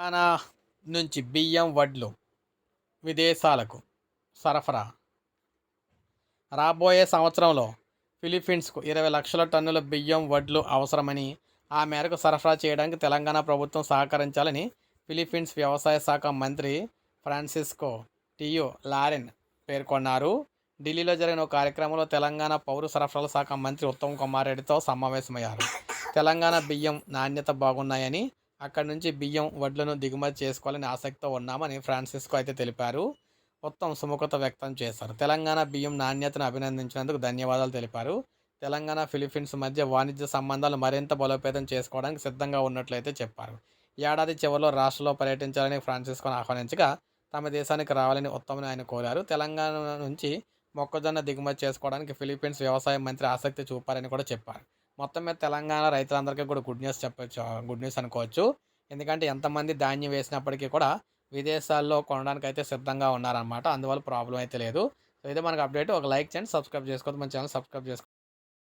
తెలంగాణ నుంచి బియ్యం, వడ్లు విదేశాలకు సరఫరా రాబోయే సంవత్సరంలో ఫిలిప్పీన్స్కు 20,00,000 టన్నుల బియ్యం, వడ్లు అవసరమని, ఆ మేరకు సరఫరా చేయడానికి తెలంగాణ ప్రభుత్వం సహకరించాలని ఫిలిప్పీన్స్ వ్యవసాయ శాఖ మంత్రి ఫ్రాన్సిస్కో టియో లారెన్ పేర్కొన్నారు. ఢిల్లీలో జరిగిన ఓ కార్యక్రమంలో తెలంగాణ పౌర సరఫరాల శాఖ మంత్రి ఉత్తమ్ కుమార్ రెడ్డితో సమావేశమయ్యారు. తెలంగాణ బియ్యం నాణ్యత బాగున్నాయని, అక్కడి నుంచి బియ్యం, వడ్లను దిగుమతి చేసుకోవాలని ఆసక్తితో ఉన్నామని ఫ్రాన్సిస్కో అయితే తెలిపారు. ఉత్తమ్ సుముఖత వ్యక్తం చేశారు. తెలంగాణ బియ్యం నాణ్యతను అభినందించినందుకు ధన్యవాదాలు తెలిపారు. తెలంగాణ, ఫిలిప్పీన్స్ మధ్య వాణిజ్య సంబంధాలు మరింత బలోపేతం చేసుకోవడానికి సిద్ధంగా ఉన్నట్లయితే చెప్పారు. ఏడాది చివరిలో రాష్ట్రంలో పర్యటించాలని ఫ్రాన్సిస్కోను ఆహ్వానించగా, తమ దేశానికి రావాలని ఉత్తమ్‌ని ఆయన కోరారు. తెలంగాణ నుంచి మొక్కజొన్న దిగుమతి చేసుకోవడానికి ఫిలిప్పీన్స్ వ్యవసాయ మంత్రి ఆసక్తి చూపారని కూడా చెప్పారు. మొత్తం మీద తెలంగాణ రైతులందరికీ కూడా గుడ్ న్యూస్ చెప్పొచ్చు. గుడ్ న్యూస్ అనుకోవచ్చు. ఎందుకంటే ఎంతమంది ధాన్యం వేసినప్పటికీ కూడా విదేశాల్లో కొనడానికైతే సిద్ధంగా ఉన్నారనమాట. అందువల్ల ప్రాబ్లమ్ అయితే లేదు. సో, ఇదే మనకు అప్డేట్. ఒక లైక్ చేయండి, సబ్స్క్రైబ్ చేసుకోవద్దు. మన ఛానల్ సబ్స్క్రైబ్ చేసుకోండి.